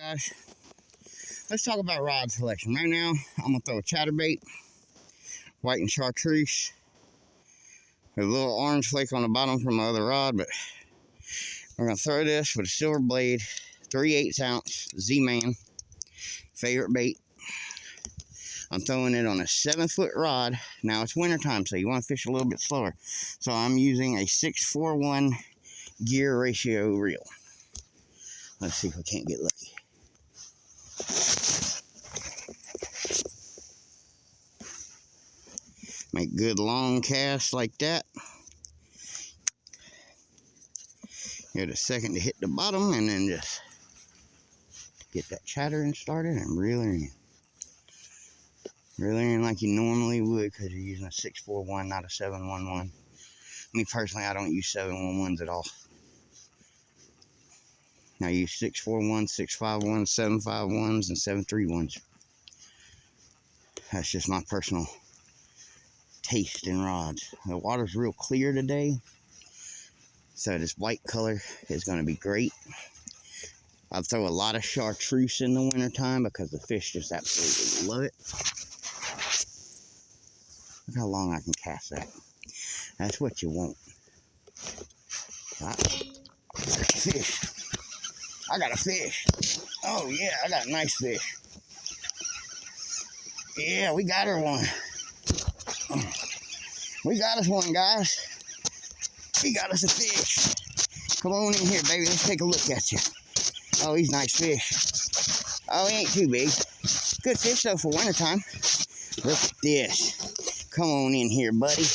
Guys, let's talk about rod selection. Right now, I'm gonna throw a chatterbait, white and chartreuse. There's a little orange flake on the bottom from my other rod, but we're gonna throw this with a silver blade, 3/8 ounce Z-Man, favorite bait. I'm throwing it on a 7-foot rod. Now it's wintertime, so you want to fish a little bit slower. So I'm using a 6:1 gear ratio reel. Let's see if we can't get lucky. Make good long casts like that. Give it a second to hit the bottom and then just get that chattering started and reel her in. Reel her in like you normally would because you're using a 641, not a 711. Me personally, I don't use 711s at all. I use 641, 651, 751s, and 731s. That's just my personal taste in rods. The water's real clear today, so this white color is going to be great. I throw a lot of chartreuse in the wintertime because the fish just absolutely love it. Look how long I can cast that. That's what you want. Fish. I got a fish. Oh yeah, I got a nice fish. Yeah, we got her one. We got us one, guys. We got us a fish. Come on in here, baby. Let's take a look at you. Oh, he's a nice fish. Oh, he ain't too big. Good fish, though, for wintertime. Look at this. Come on in here, buddy.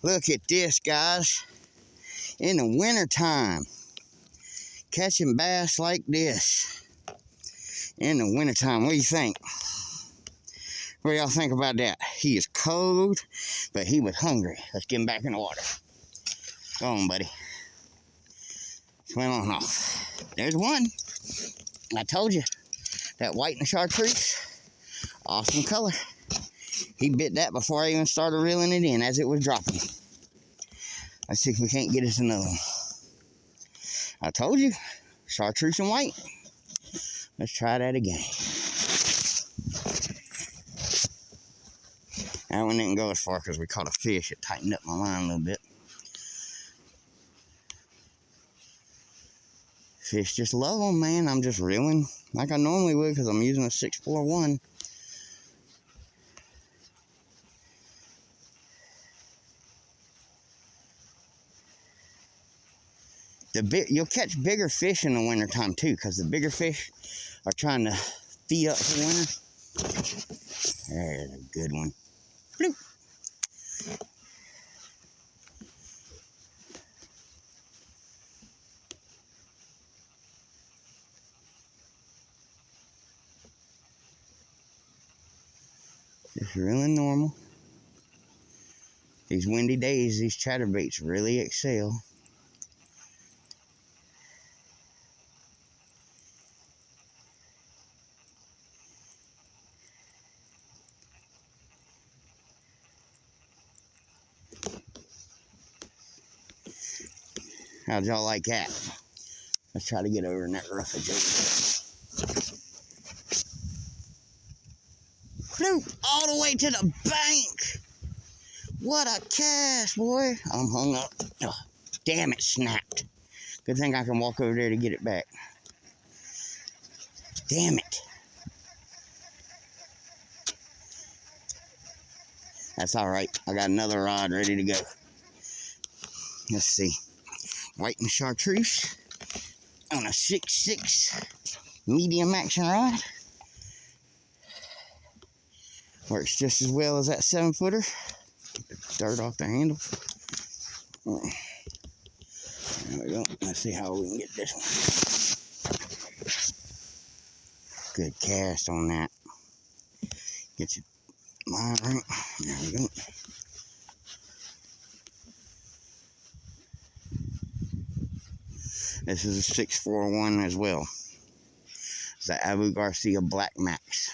Look at this, guys. In the wintertime, catching bass like this. In the wintertime, what do you think? What do y'all think about that? He is cold, but he was hungry. Let's get him back in the water. Go on, buddy. Swim on off. There's one. I told you. That white and chartreuse. Awesome color. He bit that before I even started reeling it in as it was dropping. Let's see if we can't get us another one. I told you. Chartreuse and white. Let's try that again. That one didn't go as far because we caught a fish. It tightened up my line a little bit. Fish just love them, man. I'm just reeling like I normally would because I'm using a 641. You'll catch bigger fish in the wintertime too because the bigger fish are trying to feed up for winter. There's a good one. Bloop. Just reeling normal. These windy days, these chatterbaits really excel. How'd y'all like that? Let's try to get over in that roughage over there. Bloop, all the way to the bank. What a cast, boy. I'm hung up. Oh, damn, it snapped. Good thing I can walk over there to get it back. Damn it. That's all right. I got another rod ready to go. Let's see. White and chartreuse on a 6.6 medium action rod. Works just as well as that 7-footer. Get the dirt off the handle. There we go. Let's see how we can get this one. Good cast on that. Get your line right. There we go. This is a 641 as well. It's the Abu Garcia Black Max.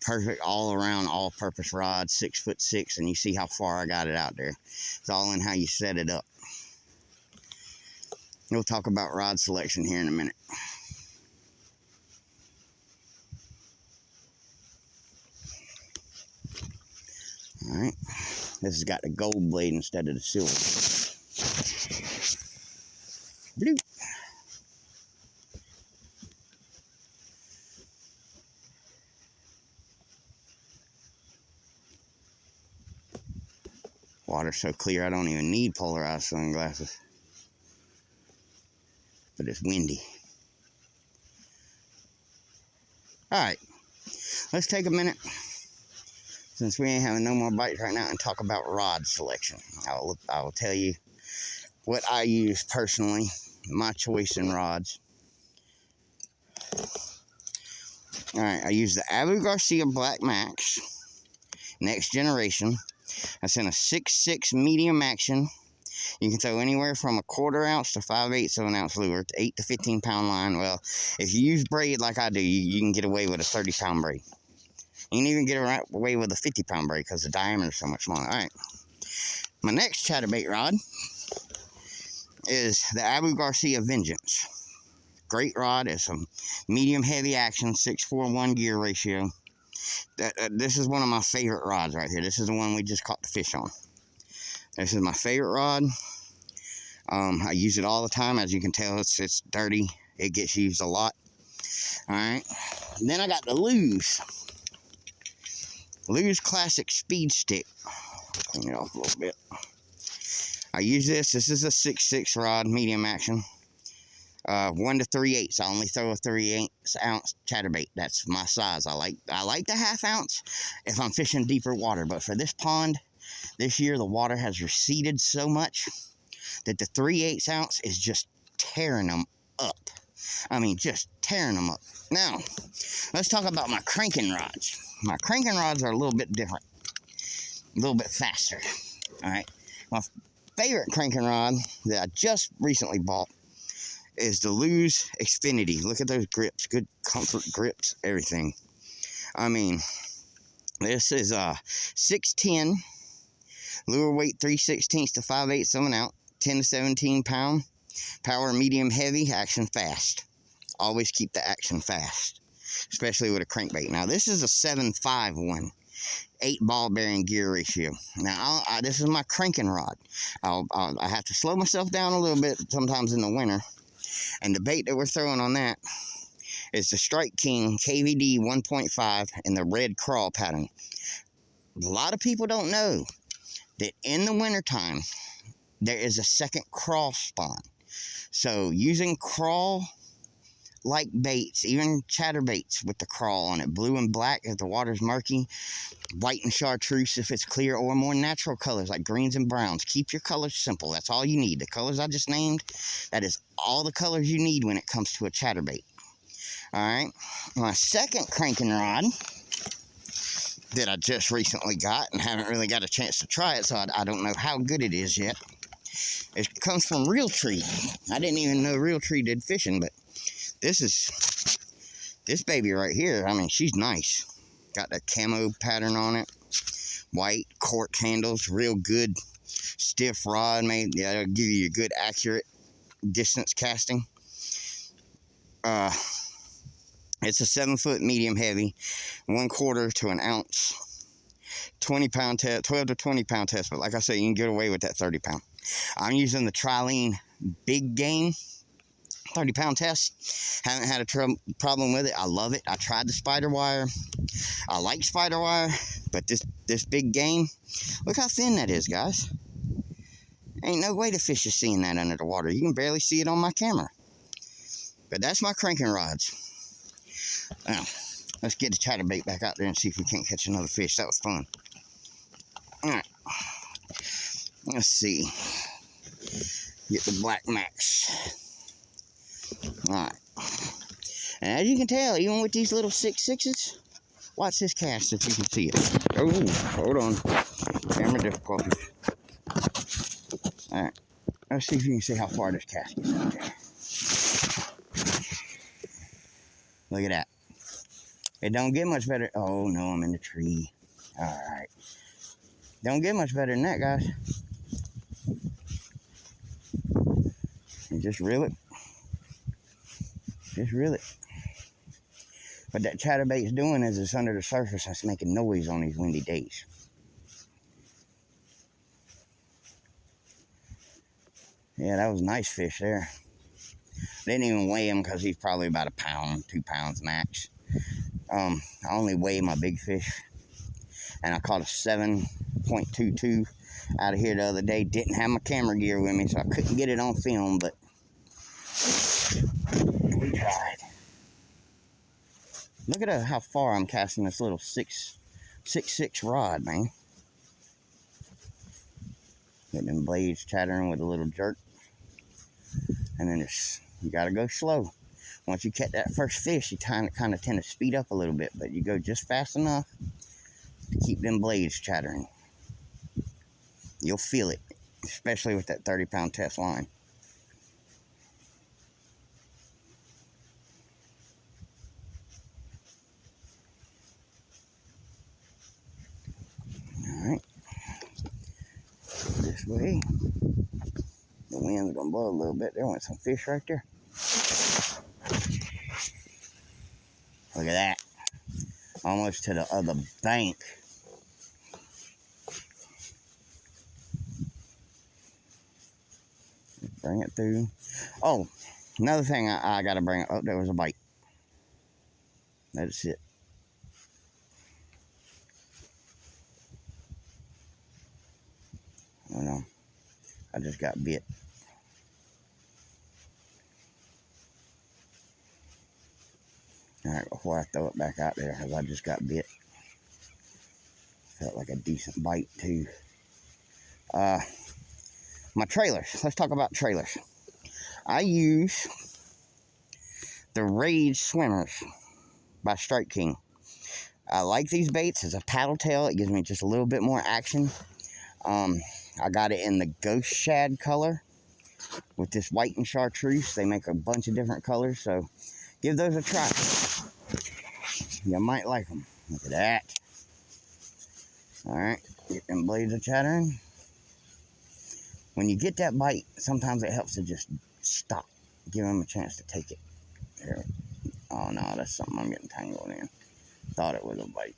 Perfect all around, all-purpose rod, 6'6", and you see how far I got it out there. It's all in how you set it up. We'll talk about rod selection here in a minute. Alright. This has got the gold blade instead of the silver. Bloop. Water's so clear I don't even need polarized sunglasses. But it's windy. Alright, let's take a minute, since we ain't having no more bites right now, and talk about rod selection. I will tell you what I use personally, my choice in rods. Alright, I use the Abu Garcia Black Max, next generation. That's in a 6.6 medium action. You can throw anywhere from a 1/4 ounce to 5/8 of an ounce lure, 8 to 15 pound line. Well, if you use braid like I do, you can get away with a 30 pound braid. You can even get away with a 50 pound braid because the diameter is so much smaller. All right. My next chatterbait rod is the Abu Garcia Vengeance. Great rod. It's a medium heavy action, 6:4:1 gear ratio. This is one of my favorite rods right here. This is the one we just caught the fish on. This is my favorite rod. I use it all the time. As you can tell, it's dirty. It gets used a lot. All right. And then I got the Lew's Classic Speed Stick. Clean it off a little bit. I use this. This is a 6.6 rod, medium action. 1 to 3/8. I only throw a 3/8 ounce chatterbait. That's my size. I like the 1/2 ounce if I'm fishing deeper water. But for this pond, this year the water has receded so much that the 3/8 ounce is just tearing them up. I mean, just tearing them up. Now, let's talk about my cranking rods. My cranking rods are a little bit different, a little bit faster. All right. My favorite cranking rod that I just recently bought is the Lew's Xfinity. Look at those grips, good comfort grips, everything. I mean, this is a 610 lure weight, 3/16 to 5/8 of an ounce, 10 to 17 pound, power medium heavy, action fast. Always keep the action fast, especially with a crankbait. Now this is a 7.5:1, 8 ball bearing gear ratio. Now this is my cranking rod. I have to slow myself down a little bit sometimes in the winter, and the bait that we're throwing on that is the Strike King KVD 1.5 in the red crawl pattern. A lot of people don't know that in the wintertime there is a second crawl spawn. So using crawl like baits, even chatterbaits with the crawl on it, blue and black if the water's murky, white and chartreuse if it's clear, or more natural colors like greens and browns. Keep your colors simple. That's all you need. The colors I just named, that is all the colors you need when it comes to a chatterbait. All right. My second cranking rod that I just recently got and haven't really got a chance to try it, so I don't know how good it is yet. It comes from Realtree. I didn't even know Realtree did fishing, but this baby right here, I mean, she's nice. Got the camo pattern on it. White cork handles, real good stiff rod. Yeah, it'll give you a good accurate distance casting. It's a 7-foot medium heavy, 1/4 to an ounce, 20 pound test, 12 to 20 pound test. But like I said, you can get away with that 30 pound. I'm using the Trilene Big Game 30 pound test. Haven't had a problem with it. I love it. I tried the spider wire. I like spider wire, but this Big Game, look how thin that is, guys. Ain't no way the fish is seeing that under the water. You can barely see it on my camera. But that's my cranking rods. Now, let's get the chatterbait back out there and see if we can't catch another fish. That was fun. All right. Let's see. Get the Black Max. All right. And as you can tell, even with these little 6.6s, watch this cast if you can see it. Oh, hold on. Camera difficulties. All right. Let's see if you can see how far this cast gets out there. Look at that. It don't get much better. Oh, no, I'm in the tree. All right. Don't get much better than that, guys. And just reel it. Just reel it. What that chatterbait's doing is it's under the surface and it's making noise on these windy days. Yeah, that was a nice fish there. Didn't even weigh him because he's probably about a pound, 2 pounds max. I only weigh my big fish. And I caught a 7.22 out of here the other day. Didn't have my camera gear with me, so I couldn't get it on film, but we tried. Look at how far I'm casting this little 6.6 rod, man. Getting them blades chattering with a little jerk. And then you gotta go slow. Once you catch that first fish, you kind of tend to speed up a little bit, but you go just fast enough to keep them blades chattering. You'll feel it, especially with that 30-pound test line. All right, this way. The wind's gonna blow a little bit. There went some fish right there. Look at that. Almost to the other bank. Bring it through. Oh, another thing I gotta bring up. Oh, there was a bite. That's it. Oh no, I just got bit. All right, before I throw it back out there, because I just got bit. Felt like a decent bite too. My trailers. Let's talk about trailers. I use the Rage Swimmers by Strike King. I like these baits as a paddle tail. It gives me just a little bit more action. I got it in the ghost shad color with this white and chartreuse. They make a bunch of different colors, so give those a try. You might like them. Look at that. All right, get them blades a chattering. When you get that bite, sometimes it helps to just stop. Give them a chance to take it. There. Oh no, that's something I'm getting tangled in. Thought it was a bite.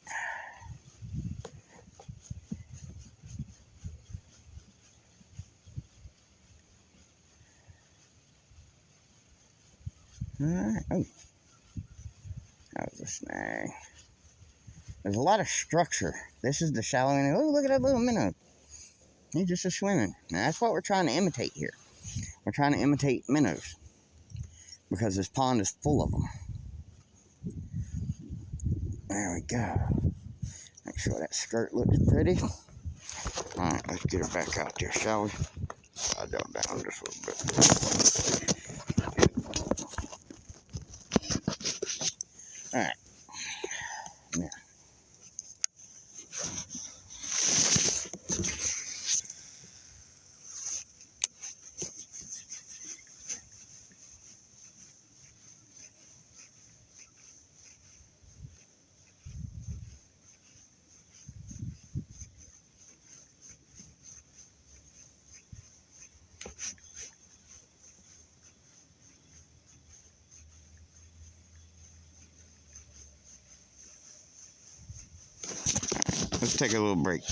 Alright. Oh. That was a snag. There's a lot of structure. This is the shallow end. Oh, look at that little minnow. He's just a swimming. Now, that's what we're trying to imitate here. We're trying to imitate minnows because this pond is full of them. There we go. Make sure that skirt looks pretty. All right, let's get her back out there, shall we? I'll go down just a little bit. All right. Now. Let's take a little break.